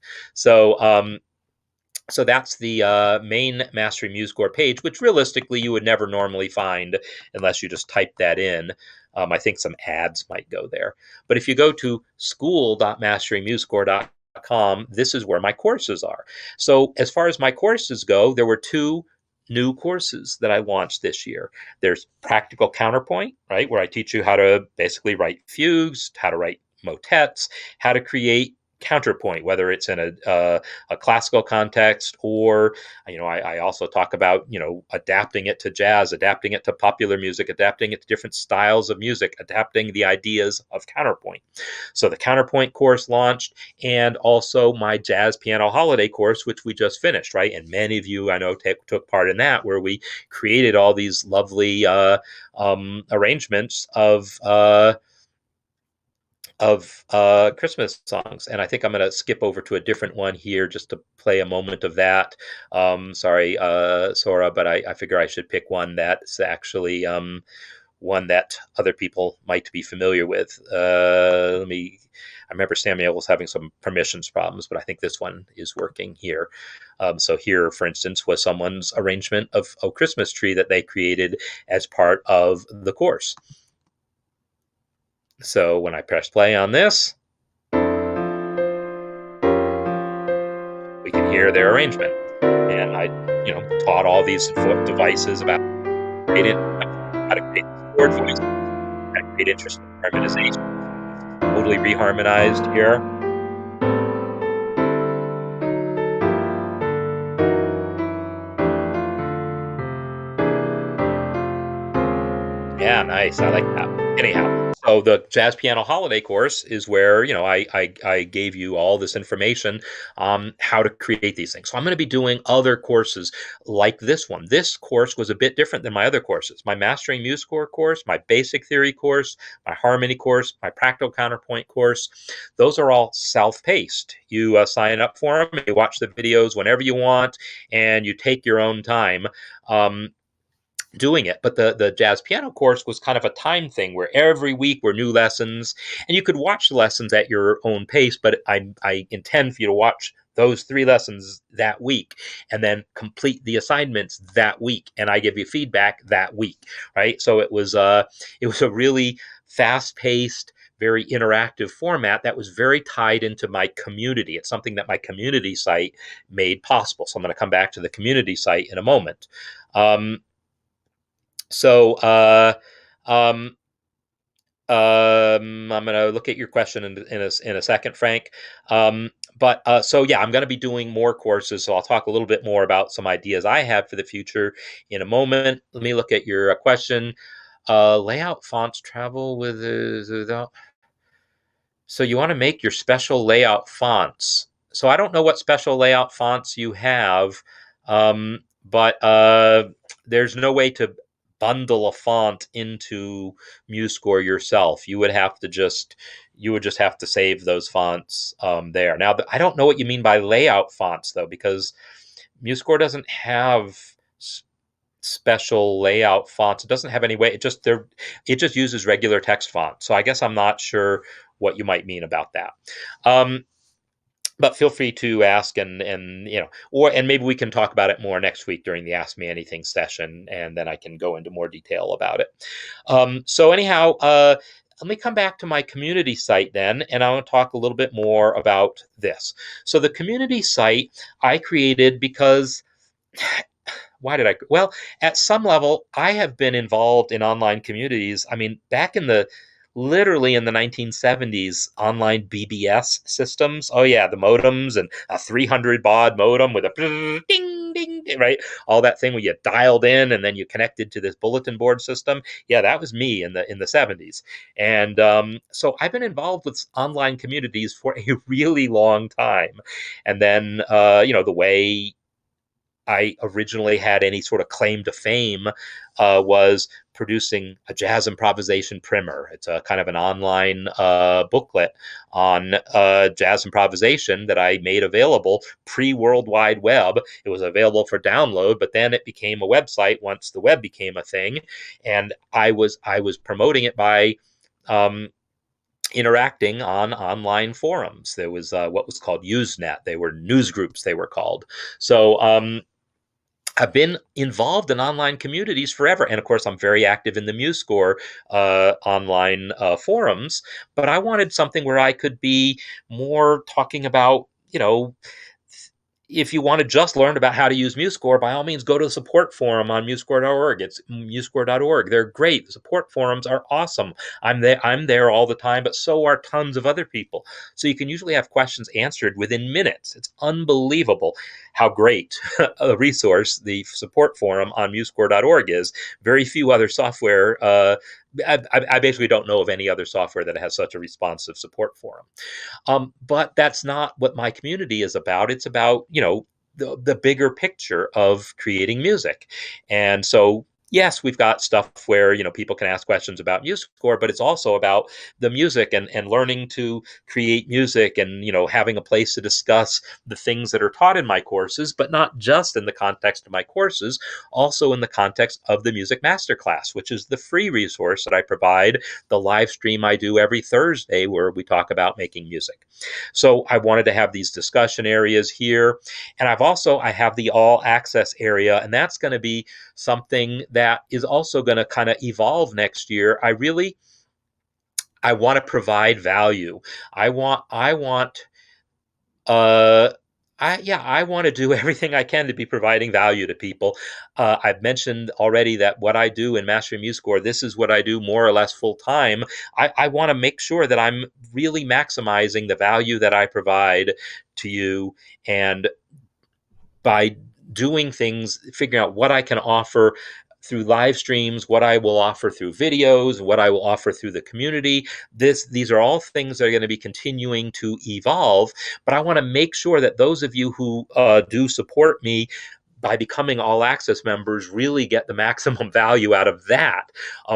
So that's the main Mastering MuseScore page, which realistically you would never normally find unless you just type that in. I think some ads might go there. But if you go to school.masteringmusescore.com, this is where my courses are. So as far as my courses go, there were two new courses that I launched this year. There's Practical Counterpoint, right, where I teach you how to basically write fugues, how to write motets, how to create counterpoint, whether it's in a classical context or, I also talk about, adapting it to jazz, adapting it to popular music, adapting it to different styles of music, adapting the ideas of counterpoint. So the counterpoint course launched, and also my jazz piano holiday course, which we just finished, right? And many of you I know took part in that, where we created all these lovely arrangements of Christmas songs. And I think I'm going to skip over to a different one here just to play a moment of that. Sorry, Sora, but I figure I should pick one that's actually one that other people might be familiar with. I remember Samuel was having some permissions problems, but I think this one is working here. So here, for instance, was someone's arrangement of a Christmas tree that they created as part of the course. So when I press play on this, we can hear their arrangement. And I, taught all these devices about how to create chord voices, how to create interesting harmonization. Totally reharmonized here. Yeah, nice. I like that. Anyhow, so the jazz piano holiday course is where I gave you all this information on how to create these things. So I'm going to be doing other courses like this one. This course was a bit different than my other courses. My Mastering MuseScore course, my Basic Theory course, my Harmony course, my Practical Counterpoint course. Those are all self-paced. You sign up for them, you watch the videos whenever you want, and you take your own time. Doing it. But the jazz piano course was kind of a time thing where every week were new lessons, and you could watch the lessons at your own pace, but I intend for you to watch those 3 lessons that week and then complete the assignments that week, and I give you feedback that week, right? So it was a really fast-paced, very interactive format that was very tied into my community. It's something that my community site made possible. So I'm going to come back to the community site in a moment. So I'm going to look at your question in a second, Frank. So yeah, I'm going to be doing more courses. So I'll talk a little bit more about some ideas I have for the future in a moment. Let me look at your question. Layout fonts travel with so you want to make your special layout fonts. So I don't know what special layout fonts you have, but there's no way to bundle a font into MuseScore yourself. You would just have to save those fonts there. Now, I don't know what you mean by layout fonts though, because MuseScore doesn't have special layout fonts. It doesn't have any way. It just uses regular text font. So I guess I'm not sure what you might mean about that. But feel free to ask, and maybe we can talk about it more next week during the Ask Me Anything session, and then I can go into more detail about it. So anyhow, let me come back to my community site then, and I want to talk a little bit more about this. So the community site I created because why did I? Well, at some level, I have been involved in online communities. I mean, literally in the 1970s, online BBS systems. Oh yeah, the modems and a 300 baud modem with a ding ding, right? All that thing where you dialed in and then you connected to this bulletin board system. Yeah, that was me in the 70s. And so I've been involved with online communities for a really long time. And then the way I originally had any sort of claim to fame was producing a jazz improvisation primer. It's a kind of an online booklet on jazz improvisation that I made available pre-World Wide Web. It was available for download, but then it became a website once the web became a thing, and I was promoting it by interacting on online forums. There was what was called Usenet. They were news groups, they were called. So I've been involved in online communities forever. And of course, I'm very active in the MuseScore online forums, but I wanted something where I could be more talking about, if you want to just learn about how to use MuseScore, by all means, go to the support forum on MuseScore.org. It's MuseScore.org. They're great. The support forums are awesome. I'm there all the time, but so are tons of other people. So you can usually have questions answered within minutes. It's unbelievable how great a resource the support forum on MuseScore.org is. Very few other software. I basically don't know of any other software that has such a responsive support forum. But that's not what my community is about. It's about, the bigger picture of creating music. And so, yes, we've got stuff where, people can ask questions about MuseScore, but it's also about the music and learning to create music and, having a place to discuss the things that are taught in my courses, but not just in the context of my courses, also in the context of the Music Masterclass, which is the free resource that I provide, the live stream I do every Thursday where we talk about making music. So I wanted to have these discussion areas here. And I have the all access area, and that's going to be something that is also going to kind of evolve next year. I want to provide value. I want uh I want to do everything I can to be providing value to people. I've mentioned already that what I do in Mastering MuseScore, this is what I do more or less full time. I want to make sure that I'm really maximizing the value that I provide to you, and by doing things, figuring out what I can offer through live streams, what I will offer through videos, what I will offer through the community. These are all things that are going to be continuing to evolve. But I want to make sure that those of you who do support me by becoming all access members really get the maximum value out of that.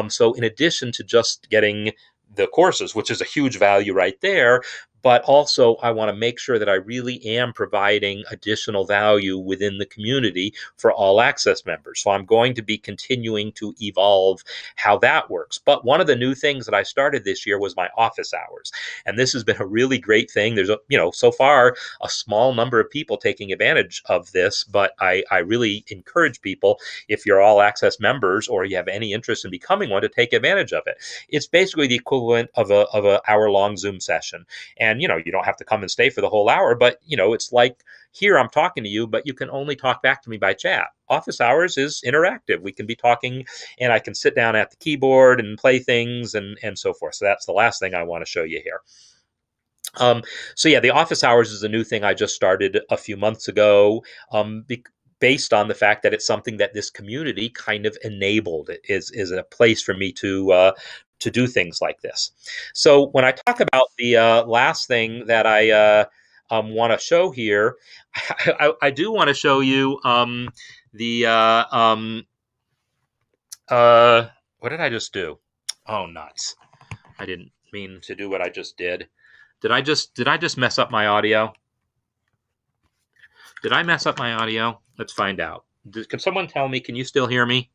So in addition to just getting the courses, which is a huge value right there, but also I want to make sure that I really am providing additional value within the community for all access members. So I'm going to be continuing to evolve how that works. But one of the new things that I started this year was my office hours. And this has been a really great thing. There's so far a small number of people taking advantage of this, but I really encourage people, if you're all access members or you have any interest in becoming one, to take advantage of it. It's basically the equivalent of a hour-long Zoom session. And, you don't have to come and stay for the whole hour, but, it's like here I'm talking to you, but you can only talk back to me by chat. Office hours is interactive. We can be talking and I can sit down at the keyboard and play things and so forth. So that's the last thing I want to show you here. So yeah, the office hours is a new thing I just started a few months ago. Based on the fact that it's something that this community kind of enabled. It is a place for me to do things like this. So when I talk about the last thing that I want to show here, I do want to show you the what did I just do? Oh, nuts! I didn't mean to do what I just did. Did I just mess up my audio? Did I mess up my audio? Let's find out. Can someone tell me? Can you still hear me?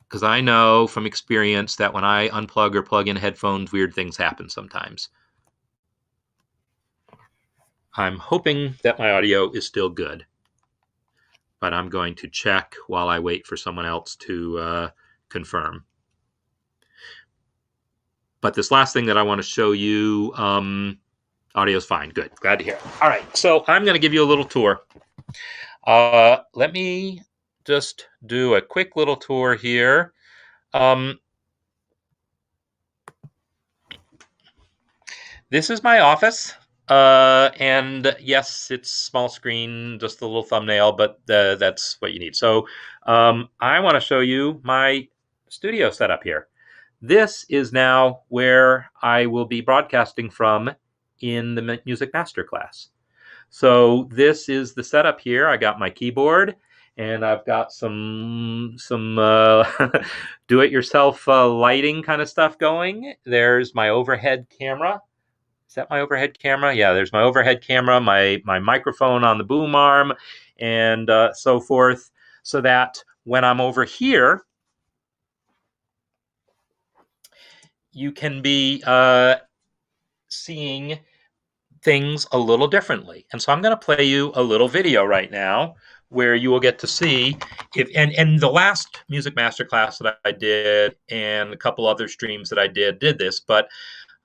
Because I know from experience that when I unplug or plug in headphones, weird things happen sometimes. I'm hoping that my audio is still good, but I'm going to check while I wait for someone else to confirm. But this last thing that I want to show you, audio is fine. Good. Glad to hear. All right. So I'm going to give you a little tour. Let me just do a quick little tour here. This is my office. And yes, it's small screen, just a little thumbnail, but that's what you need. So I want to show you my studio setup here. This is now where I will be broadcasting from in the Music Masterclass. So this is the setup here. I got my keyboard and I've got some do-it-yourself lighting kind of stuff going. There's my overhead camera. Is that my overhead camera? Yeah, there's my overhead camera, my microphone on the boom arm, and so forth, so that when I'm over here, you can be seeing things a little differently. And so I'm going to play you a little video right now where you will get to see if, and the last music masterclass that I did and a couple other streams that I did this, but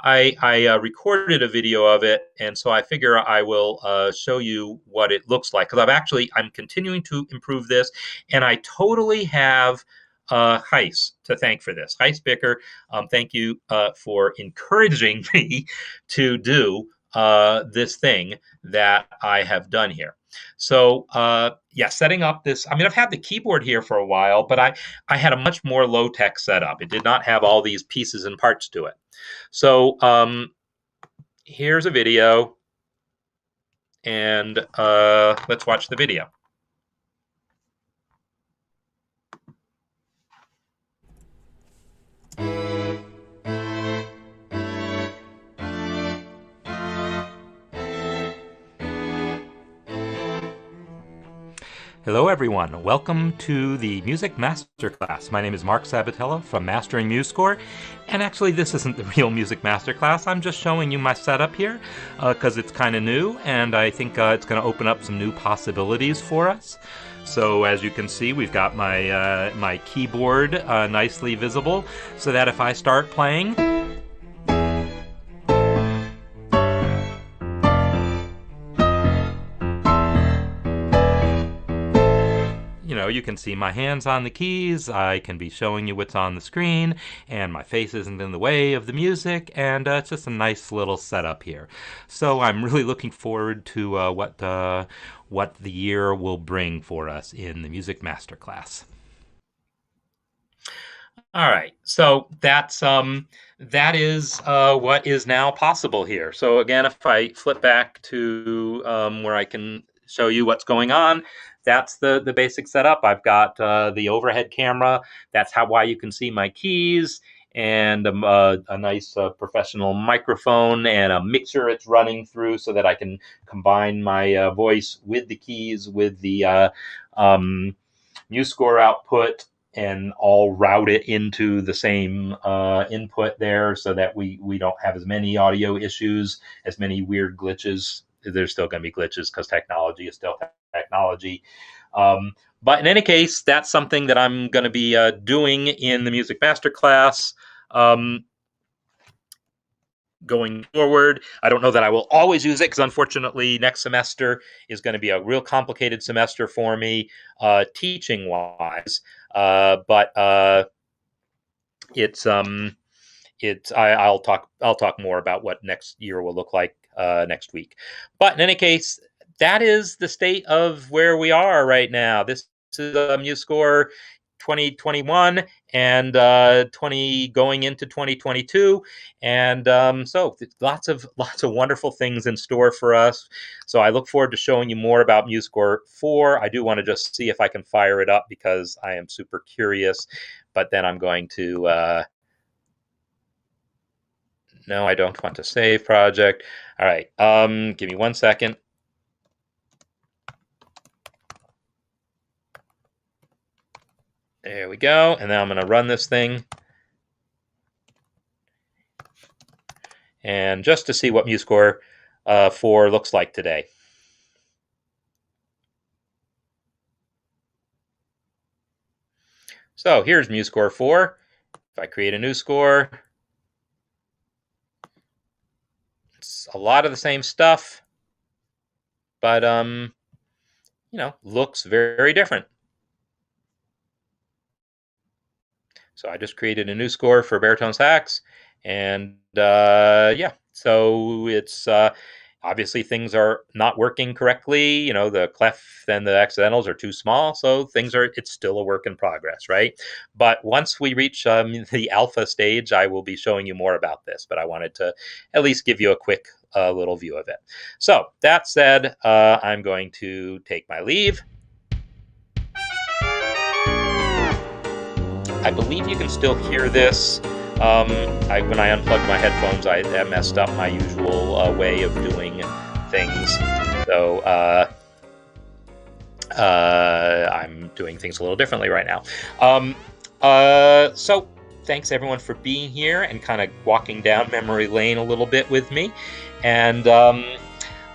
I recorded a video of it, and so I figure I will show you what it looks like, because I'm continuing to improve this, and I totally have Heis to thank for this. Heis Bicker, thank you for encouraging me to do this thing that I have done here. So yeah, setting up this, I mean, I've had the keyboard here for a while, but I had a much more low-tech setup. It did not have all these pieces and parts to it. So here's a video, and let's watch the video. Hello everyone, welcome to the Music Masterclass. My name is Marc Sabatella from Mastering MuseScore, and actually this isn't the real Music Masterclass. I'm just showing you my setup here because it's kind of new, and I think it's going to open up some new possibilities for us. So as you can see, we've got my, my keyboard nicely visible, so that if I start playing, you can see my hands on the keys. I can be showing you what's on the screen, and my face isn't in the way of the music, and it's just a nice little setup here. So I'm really looking forward to what the year will bring for us in the Music Masterclass. All right, so that is what is now possible here. So again, if I flip back to where I can show you what's going on, that's the basic setup. I've got the overhead camera. That's why you can see my keys, and a nice professional microphone and a mixer it's running through so that I can combine my voice with the keys, with the MuseScore output, and all route it into the same input there so that we don't have as many audio issues, as many weird glitches. There's still going to be glitches because technology is still technology. But in any case, that's something that I'm going to be doing in the Music Masterclass going forward. I don't know that I will always use it because unfortunately next semester is going to be a real complicated semester for me teaching wise. But I'll talk more about what next year will look like next week. But in any case, that is the state of where we are right now. This is MuseScore 2021 and 20 going into 2022, and so lots of wonderful things in store for us. So I look forward to showing you more about MuseScore 4. I do want to just see if I can fire it up because I am super curious, but then I'm going to no, I don't want to save project. All right, give me 1 second. There we go, and now I'm going to run this thing. And just to see what MuseScore 4 looks like today. So here's MuseScore 4. If I create a new score, it's a lot of the same stuff, but looks very different. So I just created a new score for baritone sax, and yeah, so it's obviously things are not working correctly. The clef and the accidentals are too small, so it's still a work in progress, right? But once we reach the alpha stage, I will be showing you more about this, but I wanted to at least give you a quick little view of it. So that said, I'm going to take my leave. I believe you can still hear this. When I unplugged my headphones, I messed up my usual way of doing things. So I'm doing things a little differently right now. So thanks everyone for being here and kind of walking down memory lane a little bit with me. And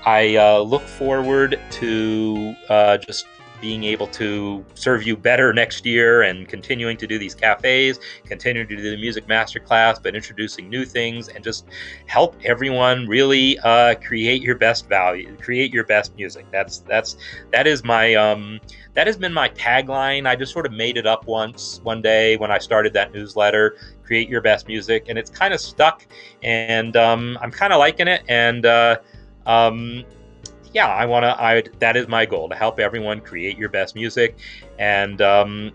I look forward to just being able to serve you better next year and continuing to do these cafes, continuing to do the music masterclass, but introducing new things and just help everyone really create your best value, create your best music. That is my that has been my tagline. I just sort of made it up one day when I started that newsletter, create your best music, and it's kind of stuck, and I'm kind of liking it, and um, yeah, that is my goal, to help everyone create your best music. And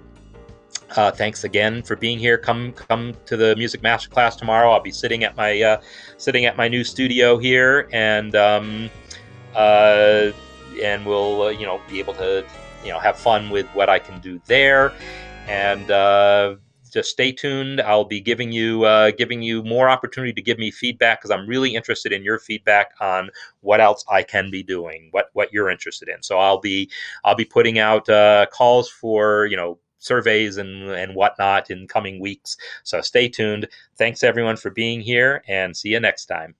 thanks again for being here. Come to the music masterclass tomorrow. I'll be sitting at my new studio here, uh, and we'll be able to have fun with what I can do there. And just stay tuned. I'll be giving you more opportunity to give me feedback, because I'm really interested in your feedback on what else I can be doing, what you're interested in. So I'll be putting out calls for surveys and whatnot in coming weeks. So stay tuned. Thanks everyone for being here, and see you next time.